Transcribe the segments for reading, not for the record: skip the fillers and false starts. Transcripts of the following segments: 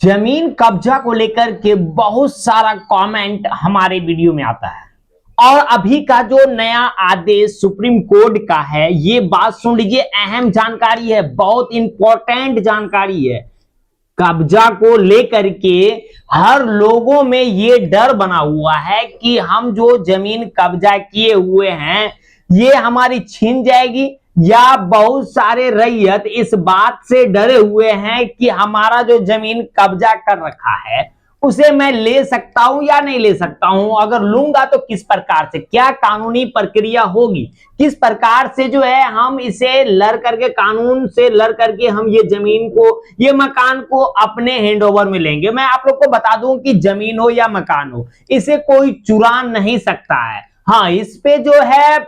जमीन कब्जा को लेकर के बहुत सारा कमेंट हमारे वीडियो में आता है और अभी का जो नया आदेश सुप्रीम कोर्ट का है, ये बात सुन लीजिए, अहम जानकारी है, बहुत इंपॉर्टेंट जानकारी है। कब्जा को लेकर के हर लोगों में ये डर बना हुआ है कि हम जो जमीन कब्जा किए हुए हैं ये हमारी छीन जाएगी, या बहुत सारे रैयत इस बात से डरे हुए हैं कि हमारा जो जमीन कब्जा कर रखा है उसे मैं ले सकता हूं या नहीं ले सकता हूं, अगर लूंगा तो किस प्रकार से, क्या कानूनी प्रक्रिया होगी, किस प्रकार से जो है हम इसे लड़ करके, कानून से लड़ करके हम ये जमीन को, ये मकान को अपने हैंडओवर में लेंगे। मैं आप लोग को बता दूं कि जमीन हो या मकान हो, इसे कोई चुरा नहीं सकता है। हाँ, इस पे जो है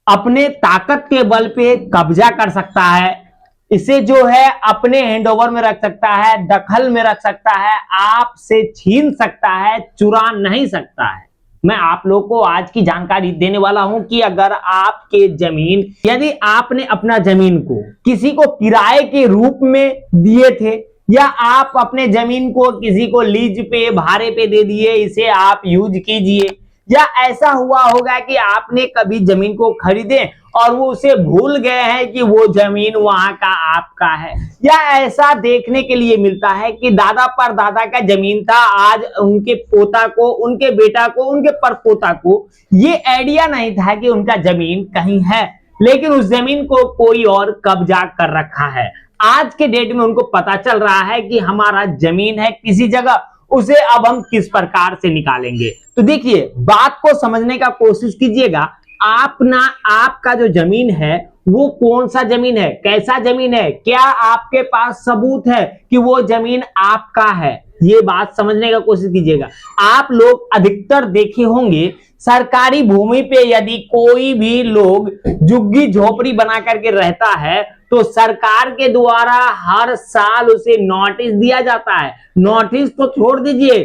अपने ताकत के बल पे कब्जा कर सकता है, इसे जो है अपने हैंडओवर में रख सकता है, दखल में रख सकता है, आपसे छीन सकता है, चुरा नहीं सकता है। मैं आप लोग को आज की जानकारी देने वाला हूं कि अगर आपके जमीन, यदि आपने अपना जमीन को किसी को किराए के रूप में दिए थे, या आप अपने जमीन को किसी को लीज पे, भाड़े पे दे दिए, इसे आप यूज कीजिए, या ऐसा हुआ होगा कि आपने कभी जमीन को खरीदे और वो उसे भूल गए हैं कि वो जमीन वहां का आपका है, या ऐसा देखने के लिए मिलता है कि दादा परदादा का जमीन था, आज उनके पोता को, उनके बेटा को, उनके परपोता को ये आइडिया नहीं था कि उनका जमीन कहीं है, लेकिन उस जमीन को कोई और कब्जा कर रखा है। आज के डेट में उनको पता चल रहा है कि हमारा जमीन है किसी जगह, उसे अब हम किस प्रकार से निकालेंगे। तो देखिए, बात को समझने का कोशिश कीजिएगा। आपका जो जमीन है वो कौन सा जमीन है, कैसा जमीन है, क्या आपके पास सबूत है कि वो जमीन आपका है, ये बात समझने का कोशिश कीजिएगा। आप लोग अधिकतर देखे होंगे सरकारी भूमि पे यदि कोई भी लोग झुग्गी झोपड़ी बना करके रहता है तो सरकार के द्वारा हर साल उसे नोटिस दिया जाता है। नोटिस तो छोड़ दीजिए,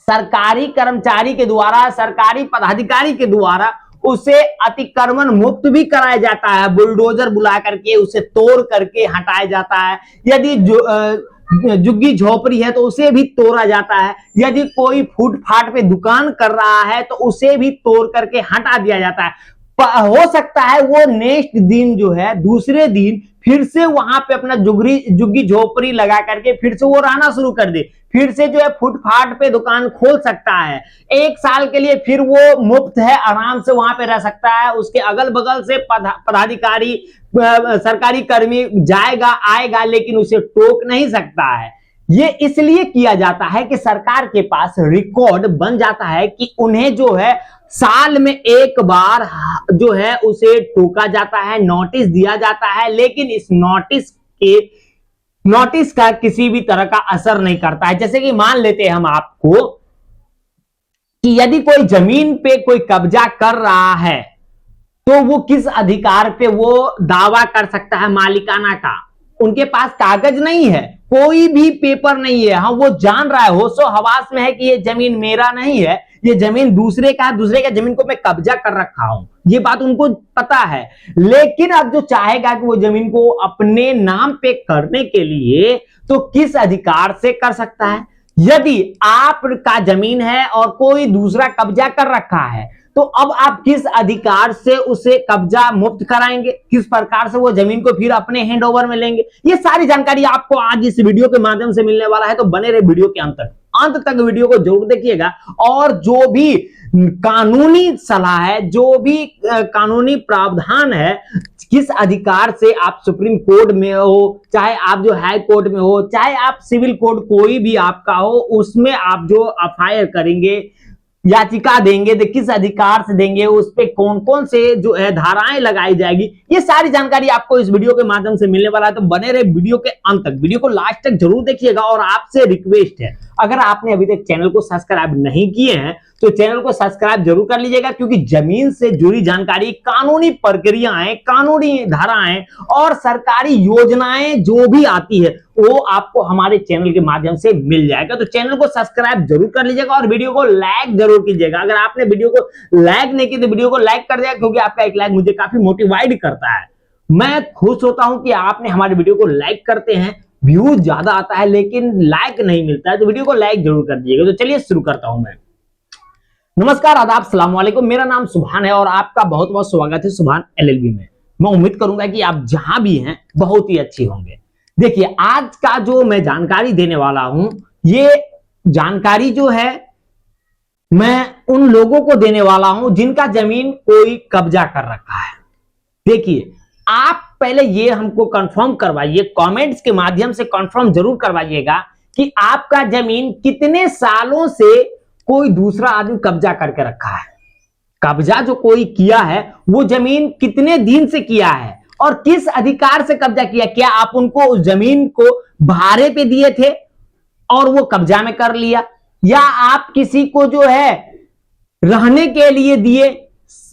सरकारी कर्मचारी के द्वारा, सरकारी पदाधिकारी के द्वारा उसे अतिक्रमण मुक्त भी कराया जाता है, बुलडोजर बुला करके उसे तोड़ करके हटाया जाता है। यदि झुग्गी झोपड़ी है तो उसे भी तोड़ा जाता है, यदि कोई फुटपाथ पे दुकान कर रहा है तो उसे भी तोड़ करके हटा दिया जाता है। हो सकता है वो नेक्स्ट दिन जो है, दूसरे दिन फिर से वहां पे अपना झुग्गी झोपड़ी लगा करके फिर से वो रहना शुरू कर दे, फिर से जो है फुटपाथ पे दुकान खोल सकता है। एक साल के लिए फिर वो मुफ्त है, आराम से वहां पे रह सकता है। उसके अगल बगल से पदाधिकारी, सरकारी कर्मी जाएगा आएगा, लेकिन उसे टोक नहीं सकता है। ये इसलिए किया जाता है कि सरकार के पास रिकॉर्ड बन जाता है कि उन्हें जो है साल में एक बार जो है उसे टोका जाता है, नोटिस दिया जाता है, लेकिन इस नोटिस का किसी भी तरह का असर नहीं करता है। जैसे कि मान लेते हैं हम आपको कि यदि कोई जमीन पे कोई कब्जा कर रहा है तो वो किस अधिकार पे वो दावा कर सकता है मालिकाना का। उनके पास कागज नहीं है, कोई भी पेपर नहीं है, हाँ वो जान रहा है, होशो हवास में है कि ये जमीन मेरा नहीं है, ये जमीन दूसरे का है, दूसरे का जमीन को मैं कब्जा कर रखा हूं, ये बात उनको पता है। लेकिन अब जो चाहेगा कि वो जमीन को अपने नाम पे करने के लिए, तो किस अधिकार से कर सकता है। यदि आपका जमीन है और कोई दूसरा कब्जा कर रखा है तो अब आप किस अधिकार से उसे कब्जा मुक्त कराएंगे, किस प्रकार से वो जमीन को फिर अपने हैंडओवर में लेंगे, ये सारी जानकारी आपको आज इस वीडियो के माध्यम से मिलने वाला है। तो बने रहे वीडियो के अंत तक वीडियो को जरूर देखिएगा, और जो भी कानूनी सलाह है, जो भी कानूनी प्रावधान है, किस अधिकार से आप सुप्रीम कोर्ट में हो, चाहे आप जो हाई कोर्ट में हो, चाहे आप सिविल कोर्ट कोई भी आपका हो, उसमें आप जो एफआईआर करेंगे, याचिका देंगे, तो किस अधिकार से देंगे, उस पे कौन कौन से जो है धाराएं लगाई जाएगी, ये सारी जानकारी आपको इस वीडियो के माध्यम से मिलने वाला है। तो बने रहे वीडियो के अंत तक, वीडियो को लास्ट तक जरूर देखिएगा। और आपसे रिक्वेस्ट है, अगर आपने अभी तक चैनल को सब्सक्राइब नहीं किए हैं तो चैनल को सब्सक्राइब जरूर कर लीजिएगा, क्योंकि जमीन से जुड़ी जानकारी, कानूनी प्रक्रियाएं, कानूनी धाराएं और सरकारी योजनाएं जो भी आती है वो आपको हमारे चैनल के माध्यम से मिल जाएगा। तो चैनल को सब्सक्राइब जरूर कर लीजिएगा और वीडियो को लाइक जरूर कीजिएगा। अगर आपने वीडियो को लाइक नहीं की तो वीडियो को लाइक कर दिया, क्योंकि आपका एक लाइक मुझे काफी मोटिवेट करता है। मैं खुश होता हूं कि आपने हमारे वीडियो को लाइक करते हैं। व्यूज ज्यादा आता है लेकिन लाइक नहीं मिलता है, तो वीडियो को लाइक जरूर कर दीजिएगा। तो चलिए शुरू करता हूं मैं। नमस्कार, आदाब, सलाम वालेकुम। मेरा नाम सुभान है और आपका बहुत बहुत स्वागत है सुभान एलएलबी में। मैं उम्मीद करूंगा कि आप जहां भी हैं बहुत ही अच्छे होंगे। देखिए, आज का जो मैं जानकारी देने वाला हूं, ये जानकारी जो है मैं उन लोगों को देने वाला हूं जिनका जमीन कोई कब्जा कर रखा है। देखिए, आप पहले ये हमको कंफर्म करवाइए, कमेंट्स के माध्यम से कंफर्म जरूर करवाइएगा कि आपका जमीन कितने सालों से कोई दूसरा आदमी कब्जा करके रखा है। कब्जा जो कोई किया है वो जमीन कितने दिन से किया है और किस अधिकार से कब्जा किया। क्या आप उनको उस जमीन को भाड़े पे दिए थे और वो कब्जा में कर लिया, या आप किसी को जो है रहने के लिए दिए,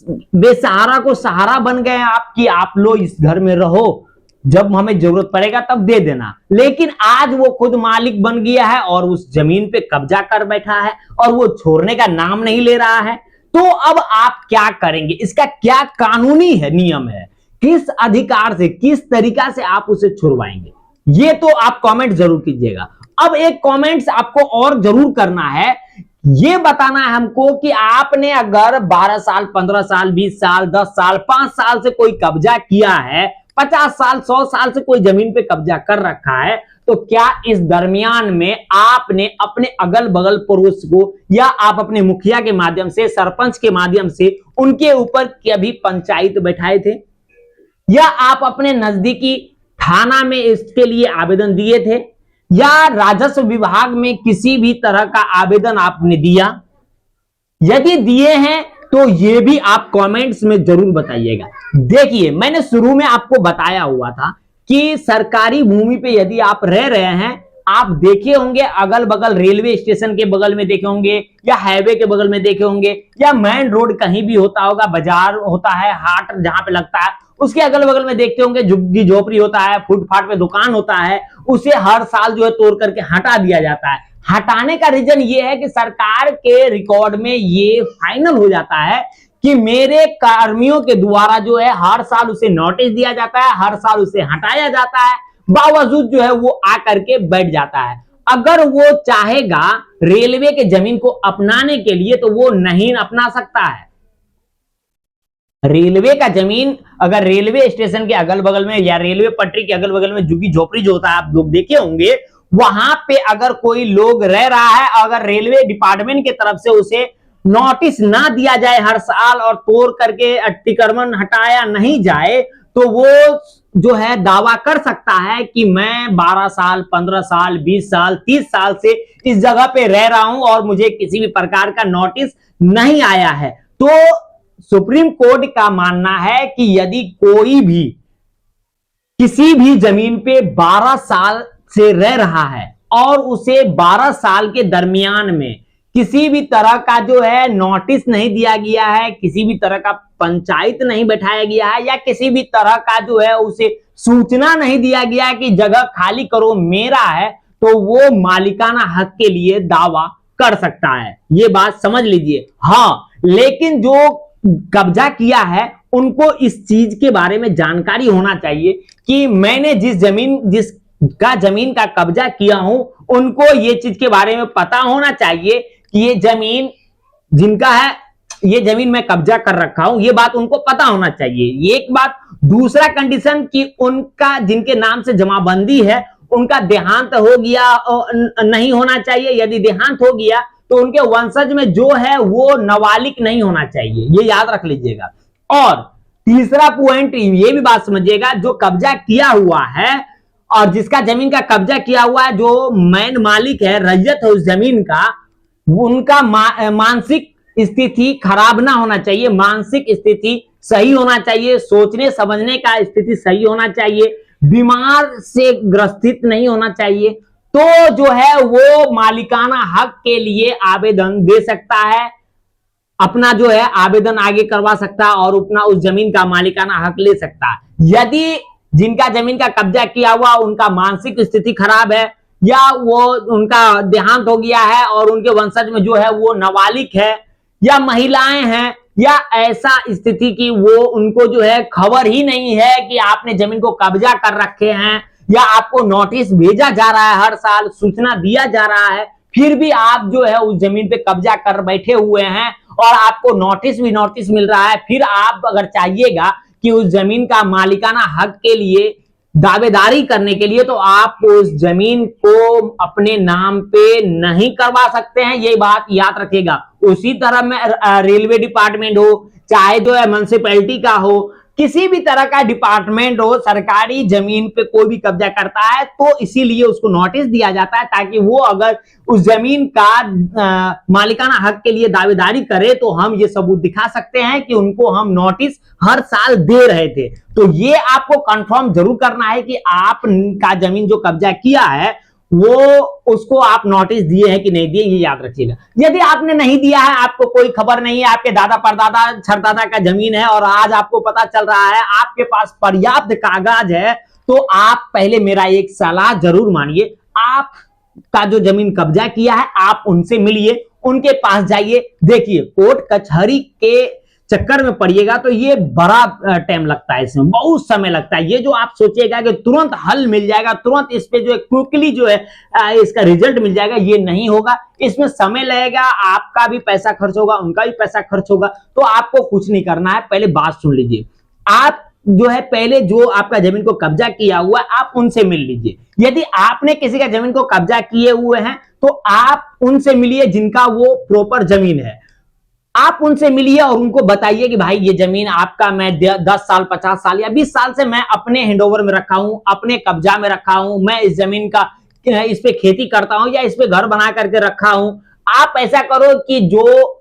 बेसहारा को सहारा बन गए आपकी, आप लो इस घर में रहो, जब हमें जरूरत पड़ेगा तब दे देना। लेकिन आज वो खुद मालिक बन गया है और उस जमीन पे कब्जा कर बैठा है और वो छोड़ने का नाम नहीं ले रहा है। तो अब आप क्या करेंगे, इसका क्या कानूनी है, नियम है, किस अधिकार से, किस तरीका से आप उसे छुड़वाएंगे, ये तो आप कमेंट जरूर कीजिएगा। अब एक कमेंट्स आपको और जरूर करना है, ये बताना है हमको कि आपने अगर 12 साल, 15 साल, 20 साल, 10 साल, 5 साल से कोई कब्जा किया है, 50 साल, 100 साल से कोई जमीन पे कब्जा कर रखा है, तो क्या इस दरमियान में आपने अपने अगल बगल पड़ोस को, या आप अपने मुखिया के माध्यम से, सरपंच के माध्यम से उनके ऊपर कभी पंचायत बैठाए थे, या आप अपने नजदीकी थाना में इसके लिए आवेदन दिए थे, या राजस्व विभाग में किसी भी तरह का आवेदन आपने दिया? यदि दिए हैं तो ये भी आप कमेंट्स में जरूर बताइएगा। देखिए, मैंने शुरू में आपको बताया हुआ था कि सरकारी भूमि पे यदि आप रह रहे हैं, आप देखे होंगे अगल बगल रेलवे स्टेशन के बगल में देखे होंगे, या हाईवे के बगल में देखे होंगे, या मेन रोड कहीं भी होता होगा, बाजार होता है, हाट जहां पे लगता है, उसके अगल बगल में देखते होंगे झुग्गी झोपड़ी होता है, फुटपाथ पे दुकान होता है, उसे हर साल जो है तोड़ करके हटा दिया जाता है। हटाने का रीजन ये है कि सरकार के रिकॉर्ड में ये फाइनल हो जाता है कि मेरे कर्मियों के द्वारा जो है हर साल उसे नोटिस दिया जाता है, हर साल उसे हटाया जाता है, बावजूद जो है वो आकर के बैठ जाता है। अगर वो चाहेगा रेलवे के जमीन को अपनाने के लिए तो वो नहीं अपना सकता है। रेलवे का जमीन अगर रेलवे स्टेशन के अगल बगल में या रेलवे पटरी के अगल बगल में झुग्गी झोपड़ी जो होता है, आप लोग देखे होंगे, वहां पे अगर कोई लोग रह रहा है, अगर रेलवे डिपार्टमेंट की तरफ से उसे नोटिस ना दिया जाए हर साल और तोड़ करके अतिक्रमण हटाया नहीं जाए, तो वो जो है दावा कर सकता है कि मैं 12 साल, 15 साल, 20 साल, 30 साल से इस जगह पे रह रहा हूं और मुझे किसी भी प्रकार का नोटिस नहीं आया है। तो सुप्रीम कोर्ट का मानना है कि यदि कोई भी किसी भी जमीन पे 12 साल से रह रहा है और उसे 12 साल के दरमियान में किसी भी तरह का जो है नोटिस नहीं दिया गया है, किसी भी तरह का पंचायत नहीं बैठाया गया है, या किसी भी तरह का जो है उसे सूचना नहीं दिया गया है कि जगह खाली करो मेरा है, तो वो मालिकाना हक के लिए दावा कर सकता है। ये बात समझ लीजिए। हाँ, लेकिन जो कब्जा किया है उनको इस चीज के बारे में जानकारी होना चाहिए कि मैंने जिसका जमीन का कब्जा किया हूं, उनको ये चीज के बारे में पता होना चाहिए कि ये जमीन जिनका है, ये जमीन मैं कब्जा कर रखा हूं, ये बात उनको पता होना चाहिए। ये एक बात। दूसरा कंडीशन कि उनका जिनके नाम से जमाबंदी है उनका देहांत हो गया नहीं होना चाहिए। यदि देहांत हो गया तो उनके वंशज में जो है वो नाबालिग नहीं होना चाहिए, ये याद रख लीजिएगा। और तीसरा पॉइंट ये भी बात समझिएगा, जो कब्जा किया हुआ है और जिसका जमीन का कब्जा किया हुआ है, जो मेन मालिक है, रैयत है उस जमीन का, उनका मानसिक स्थिति खराब ना होना चाहिए, मानसिक स्थिति सही होना चाहिए, सोचने समझने का स्थिति सही होना चाहिए, बीमार से ग्रसित नहीं होना चाहिए। तो जो है वो मालिकाना हक के लिए आवेदन दे सकता है, अपना जो है आवेदन आगे करवा सकता है और अपना उस जमीन का मालिकाना हक ले सकता है। यदि जिनका जमीन का कब्जा किया हुआ उनका मानसिक स्थिति खराब है, या वो उनका देहांत हो गया है और उनके वंशज में जो है वो नाबालिग है या महिलाएं हैं, या ऐसा स्थिति की वो उनको जो है खबर ही नहीं है कि आपने जमीन को कब्जा कर रखे हैं, या आपको नोटिस भेजा जा रहा है, हर साल सूचना दिया जा रहा है, फिर भी आप जो है उस जमीन पे कब्जा कर बैठे हुए हैं और आपको नोटिस भी नोटिस मिल रहा है, फिर आप अगर चाहिएगा कि उस जमीन का मालिकाना हक के लिए दावेदारी करने के लिए, तो आप उस जमीन को अपने नाम पे नहीं करवा सकते हैं, ये बात याद रखिएगा। उसी तरह में रेलवे डिपार्टमेंट हो, चाहे जो है म्युनिसिपैलिटी का हो, किसी भी तरह का डिपार्टमेंट हो, सरकारी जमीन पे कोई भी कब्जा करता है तो इसीलिए उसको नोटिस दिया जाता है, ताकि वो अगर उस जमीन का मालिकाना हक के लिए दावेदारी करे तो हम ये सबूत दिखा सकते हैं कि उनको हम नोटिस हर साल दे रहे थे। तो ये आपको कंफर्म जरूर करना है कि आप का जमीन जो कब्जा किया है वो उसको आप नोटिस दिए हैं कि नहीं दिए, ये याद रखिएगा। यदि आपने नहीं दिया है, आपको कोई खबर नहीं है, आपके दादा परदादा छरदादा का जमीन है और आज आपको पता चल रहा है, आपके पास पर्याप्त कागज है, तो आप पहले मेरा एक सलाह जरूर मानिए। आप का जो जमीन कब्जा किया है आप उनसे मिलिए, उनके पास जाइए। देखिए, कोर्ट कचहरी के चक्कर में पड़िएगा तो ये बड़ा टाइम लगता है, इसमें बहुत समय लगता है। ये जो आप सोचिएगा कि तुरंत हल मिल जाएगा, तुरंत इस पे जो है क्विकली जो है इसका रिजल्ट मिल जाएगा, ये नहीं होगा। इसमें समय लगेगा, आपका भी पैसा खर्च होगा, उनका भी पैसा खर्च होगा। तो आपको कुछ नहीं करना है, पहले बात सुन लीजिए। आप जो है पहले जो आपका जमीन को कब्जा किया हुआ है आप उनसे मिल लीजिए। यदि आपने किसी का जमीन को कब्जा किए हुए हैं तो आप उनसे मिलिए जिनका वो प्रॉपर जमीन है। आप उनसे मिलिए और उनको बताइए कि भाई ये जमीन आपका मैं 10 साल 50 साल या 20 साल से मैं अपने हैंडओवर में रखा हूं, अपने कब्जा में रखा हूं, मैं इस जमीन का इस पे खेती करता हूं या इस पे घर बना करके रखा हूं। आप ऐसा करो कि जो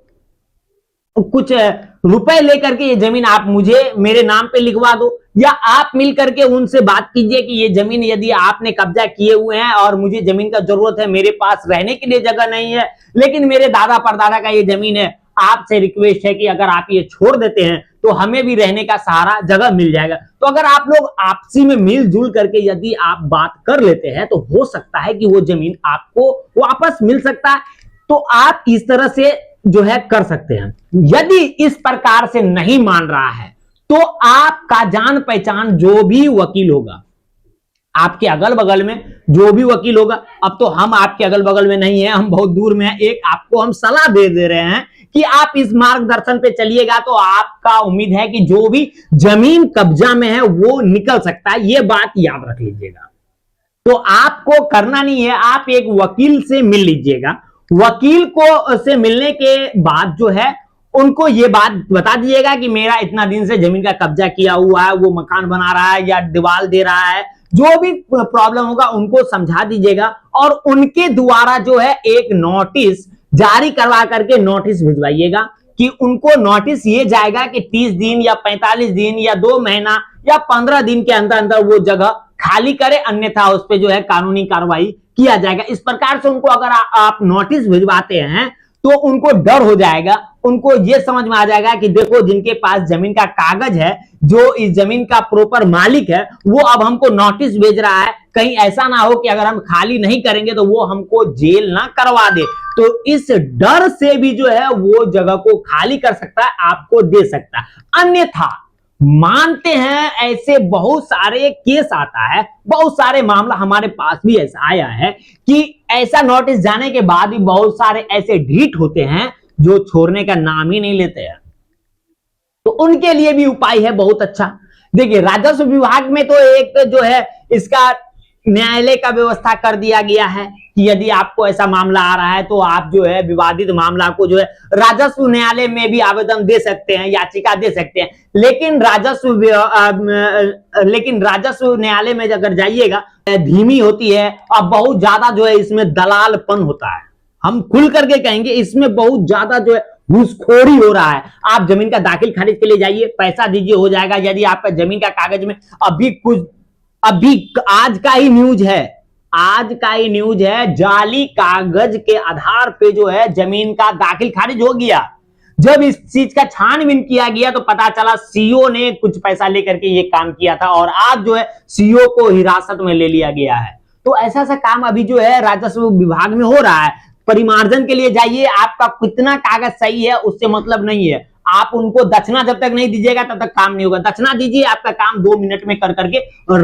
कुछ रुपए लेकर के ये जमीन आप मुझे मेरे नाम पे लिखवा दो, या आप मिल करके उनसे बात कीजिए कि ये जमीन यदि आपने कब्जा किए हुए हैं और मुझे जमीन का जरूरत है, मेरे पास रहने के लिए जगह नहीं है, लेकिन मेरे दादा परदादा का ये जमीन है, आपसे रिक्वेस्ट है कि अगर आप ये छोड़ देते हैं तो हमें भी रहने का सहारा जगह मिल जाएगा। तो अगर आप लोग आपसी में मिलजुल करके यदि आप बात कर लेते हैं तो हो सकता है कि वो जमीन आपको वापस मिल सकता है। तो आप इस तरह से जो है कर सकते हैं। यदि इस प्रकार से नहीं मान रहा है तो आपका जान पहचान जो भी वकील होगा, आपके अगल बगल में जो भी वकील होगा, अब तो हम आपके अगल बगल में नहीं है, हम बहुत दूर में है, एक आपको हम सलाह दे रहे हैं कि आप इस मार्गदर्शन पे चलिएगा तो आपका उम्मीद है कि जो भी जमीन कब्जा में है वो निकल सकता है। ये बात याद रख लीजिएगा। तो आपको करना नहीं है, आप एक वकील से मिल लीजिएगा। वकील को से मिलने के बाद जो है उनको ये बात बता दीजिएगा कि मेरा इतना दिन से जमीन का कब्जा किया हुआ है, वो मकान बना रहा है या दीवार दे रहा है, जो भी प्रॉब्लम होगा उनको समझा दीजिएगा और उनके द्वारा जो है एक नोटिस जारी करवा करके नोटिस भिजवाइएगा कि उनको नोटिस ये जाएगा कि 30 दिन या 45 दिन या 2 महीना या 15 दिन के अंदर अंदर वो जगह खाली करे, अन्यथा उस पर जो है कानूनी कार्रवाई किया जाएगा। इस प्रकार से उनको अगर आप नोटिस भिजवाते हैं तो उनको डर हो जाएगा, उनको ये समझ में आ जाएगा कि देखो जिनके पास जमीन का कागज है, जो इस जमीन का प्रॉपर मालिक है, वो अब हमको नोटिस भेज रहा है, कहीं ऐसा ना हो कि अगर हम खाली नहीं करेंगे तो वो हमको जेल ना करवा दे। तो इस डर से भी जो है वो जगह को खाली कर सकता है, आपको दे सकता है। अन्यथा मानते हैं ऐसे बहुत सारे केस आता है, बहुत सारे मामला हमारे पास भी ऐसा आया है कि ऐसा नोटिस जाने के बाद भी बहुत सारे ऐसे ढीठ होते हैं जो छोड़ने का नाम ही नहीं लेते हैं। तो उनके लिए भी उपाय है बहुत अच्छा। देखिए, राजस्व विभाग में तो एक जो है इसका न्यायालय का व्यवस्था कर दिया गया है कि यदि आपको ऐसा मामला आ रहा है तो आप जो है विवादित मामला को जो है राजस्व न्यायालय में भी आवेदन दे सकते हैं, याचिका दे सकते हैं। लेकिन राजस्व न्यायालय में अगर जाइएगा धीमी होती है और बहुत ज्यादा जो है इसमें दलालपन होता है। हम खुल करके कहेंगे इसमें बहुत ज्यादा जो है घूसखोरी हो रहा है। आप जमीन का दाखिल खारिज के लिए जाइए, पैसा दीजिए, हो जाएगा। यदि आपका जमीन का कागज में अभी आज का ही न्यूज है, जाली कागज के आधार पे जो है जमीन का दाखिल खारिज हो गया। जब इस चीज का छानबीन किया गया तो पता चला सीओ ने कुछ पैसा लेकर के ये काम किया था और आज जो है सीओ को हिरासत में ले लिया गया है। तो ऐसा सा काम अभी जो है राजस्व विभाग में हो रहा है। परिमार्जन के लिए जाइए, आपका कितना कागज सही है उससे मतलब नहीं है, आप उनको दक्षिणा जब तक नहीं दीजिएगा तब तक काम नहीं होगा। दक्षिणा दीजिए, आपका काम 2 मिनट में कर करके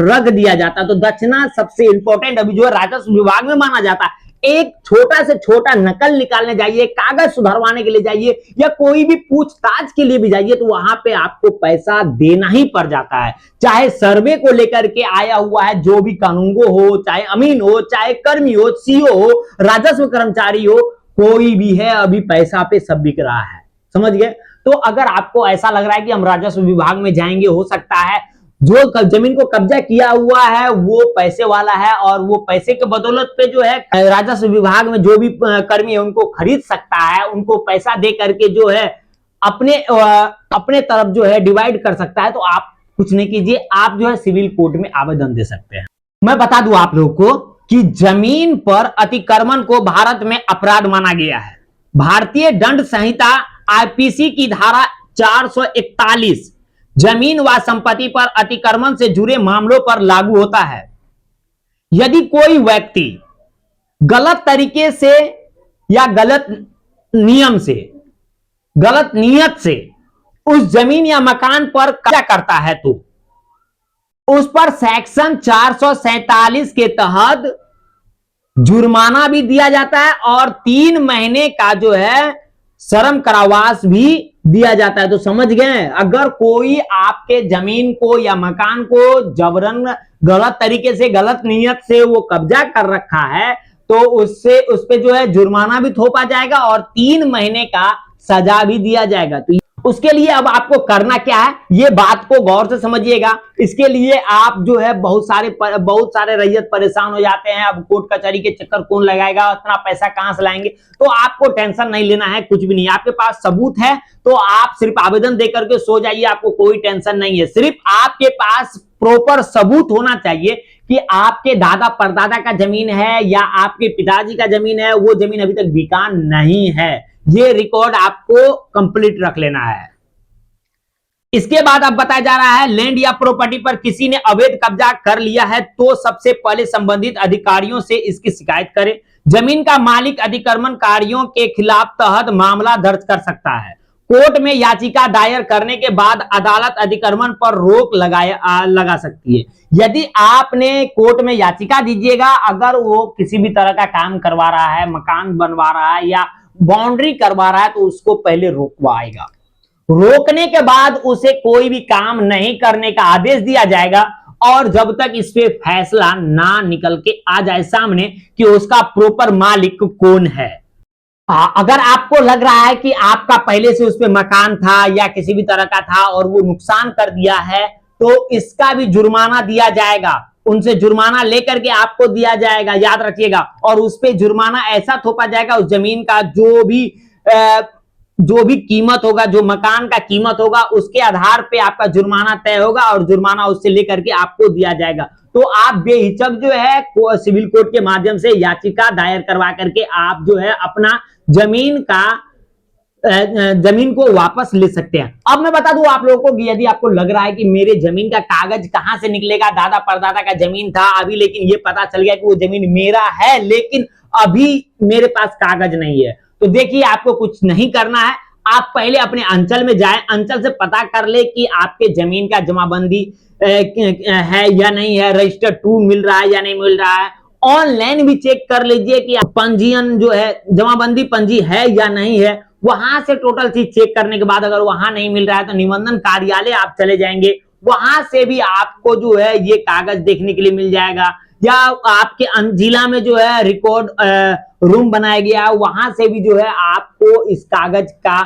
रख दिया जाता है। तो दक्षिणा सबसे इंपॉर्टेंट अभी जो है राजस्व विभाग में माना जाता है। एक छोटा से छोटा नकल निकालने जाइए, कागज सुधरवाने के लिए जाइए, या कोई भी पूछताछ के लिए भी जाइए, तो वहां पे आपको पैसा देना ही पड़ जाता है। चाहे सर्वे को लेकर के आया हुआ है जो भी कानूनगो हो, चाहे अमीन हो, चाहे कर्मी हो, सीओ हो, राजस्व कर्मचारी हो, कोई भी है, अभी पैसा पे सब बिक रहा है। समझ गए? तो अगर आपको ऐसा लग रहा है कि हम राजस्व विभाग में जाएंगे, हो सकता है जो जमीन को कब्जा किया हुआ है वो पैसे वाला है और वो पैसे के बदौलत पे जो है राजस्व विभाग में जो भी कर्मी है उनको खरीद सकता है, उनको पैसा दे करके जो है अपने तरफ जो है डिवाइड कर सकता है। तो आप कुछ नहीं कीजिए, आप जो है सिविल कोर्ट में आवेदन दे सकते हैं। मैं बता दूं आप लोगों को कि जमीन पर अतिक्रमण को भारत में अपराध माना गया है। भारतीय दंड संहिता आईपीसी की धारा 441 जमीन व संपत्ति पर अतिक्रमण से जुड़े मामलों पर लागू होता है। यदि कोई व्यक्ति गलत तरीके से या गलत नियम से, गलत नियत से उस जमीन या मकान पर कब्जा करता है तो उस पर सेक्शन 447 के तहत जुर्माना भी दिया जाता है और 3 महीने का जो है श्रम कारावास भी दिया जाता है। तो समझ गए, अगर कोई आपके जमीन को या मकान को जबरन गलत तरीके से, गलत नियत से वो कब्जा कर रखा है तो उससे उस पे जो है जुर्माना भी थोपा जाएगा और 3 महीने का सजा भी दिया जाएगा। तो उसके लिए अब आपको करना क्या है, ये बात को गौर से समझिएगा। इसके लिए आप जो है बहुत सारे रैयत परेशान हो जाते हैं, अब कोर्ट कचहरी के चक्कर कौन लगाएगा, इतना पैसा कहां से लाएंगे। तो आपको टेंशन नहीं लेना है, कुछ भी नहीं, आपके पास सबूत है तो आप सिर्फ आवेदन दे करके सो जाइए, आपको कोई टेंशन नहीं है। सिर्फ आपके पास प्रॉपर सबूत होना चाहिए कि आपके दादा परदादा का जमीन है या आपके पिताजी का जमीन है, वो जमीन अभी तक बिका नहीं है। ये रिकॉर्ड आपको कंप्लीट रख लेना है। इसके बाद अब बताया जा रहा है, लैंड या प्रॉपर्टी पर किसी ने अवैध कब्जा कर लिया है तो सबसे पहले संबंधित अधिकारियों से इसकी शिकायत करें। जमीन का मालिक अतिक्रमणकारियों के खिलाफ तहत मामला दर्ज कर सकता है। कोर्ट में याचिका दायर करने के बाद अदालत अतिक्रमण पर रोक लगा सकती है। यदि आपने कोर्ट में याचिका दीजिएगा, अगर वो किसी भी तरह का काम करवा रहा है, मकान बनवा रहा है या बाउंड्री करवा रहा है, तो उसको पहले रोकवाएगा। रोकने के बाद उसे कोई भी काम नहीं करने का आदेश दिया जाएगा और जब तक इस पे फैसला ना निकल के आ जाए सामने कि उसका प्रॉपर मालिक कौन है। अगर आपको लग रहा है कि आपका पहले से उस पे मकान था या किसी भी तरह का था और वो नुकसान कर दिया है, तो इसका भी जुर्माना दिया जाएगा। उनसे जुर्माना लेकर के आपको दिया जाएगा, याद रखिएगा। और उस पे जुर्माना ऐसा थोपा जाएगा, उस जमीन का जो भी कीमत होगा, जो मकान का कीमत होगा, उसके आधार पे आपका जुर्माना तय होगा और जुर्माना उससे लेकर के आपको दिया जाएगा। तो आप बेहिचक जो है सिविल कोर्ट के माध्यम से याचिका दायर करवा करके आप जो है अपना जमीन को वापस ले सकते हैं। अब मैं बता दूं आप लोगों को कि यदि आपको लग रहा है कि मेरे जमीन का कागज कहां से निकलेगा, दादा परदादा का जमीन था अभी, लेकिन ये पता चल गया कि वो जमीन मेरा है लेकिन अभी मेरे पास कागज नहीं है, तो देखिए आपको कुछ नहीं करना है। आप पहले अपने अंचल में जाएं, अंचल से पता कर ले कि आपके जमीन का जमाबंदी है या नहीं है, रजिस्टर 2 मिल रहा है या नहीं मिल रहा है। ऑनलाइन भी चेक कर लीजिए कि पंजीयन जो है, जमाबंदी पंजी है या नहीं है। वहां से टोटल चीज चेक करने के बाद अगर वहां नहीं मिल रहा है तो निबंधन कार्यालय आप चले जाएंगे, वहां से भी आपको जो है ये कागज देखने के लिए मिल जाएगा। या आपके जिला में जो है रिकॉर्ड रूम बनाया गया है, वहां से भी जो है आपको इस कागज का,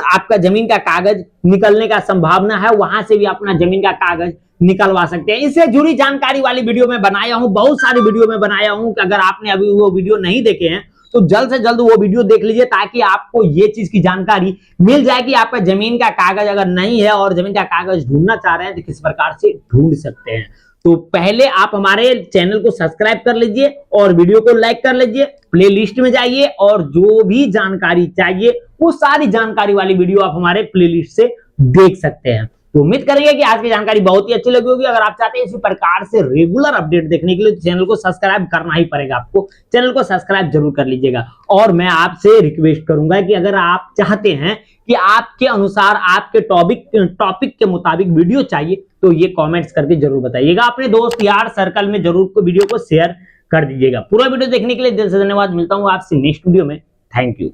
आपका जमीन का कागज निकलने का संभावना है, वहां से भी अपना जमीन का कागज निकलवा सकते हैं। इससे जुड़ी जानकारी वाली वीडियो में बनाया हूं, बहुत सारी वीडियो में बनाया हूं कि अगर आपने अभी वो वीडियो नहीं देखे हैं तो जल्द से जल्द वो वीडियो देख लीजिए, ताकि आपको ये चीज की जानकारी मिल जाए कि आपका जमीन का कागज अगर नहीं है और जमीन का कागज ढूंढना चाह रहे हैं तो किस प्रकार से ढूंढ सकते हैं। तो पहले आप हमारे चैनल को सब्सक्राइब कर लीजिए और वीडियो को लाइक कर लीजिए, प्लेलिस्ट में जाइए और जो भी जानकारी चाहिए वो सारी जानकारी वाली वीडियो आप हमारे प्लेलिस्ट से देख सकते हैं। तो उम्मीद करेंगे कि आज की जानकारी बहुत ही अच्छी लगी होगी। अगर आप चाहते हैं इसी प्रकार से रेगुलर अपडेट देखने के लिए तो चैनल को सब्सक्राइब करना ही पड़ेगा, आपको चैनल को सब्सक्राइब जरूर कर लीजिएगा। और मैं आपसे रिक्वेस्ट करूंगा कि अगर आप चाहते हैं कि आपके अनुसार आपके टॉपिक के मुताबिक वीडियो चाहिए तो ये कमेंट्स करके जरूर बताइएगा। अपने दोस्त यार सर्कल में जरूर वीडियो को शेयर कर दीजिएगा। पूरा वीडियो देखने के लिए दिल से धन्यवाद। मिलता हूं आपसे नेक्स्ट वीडियो में। Thank you.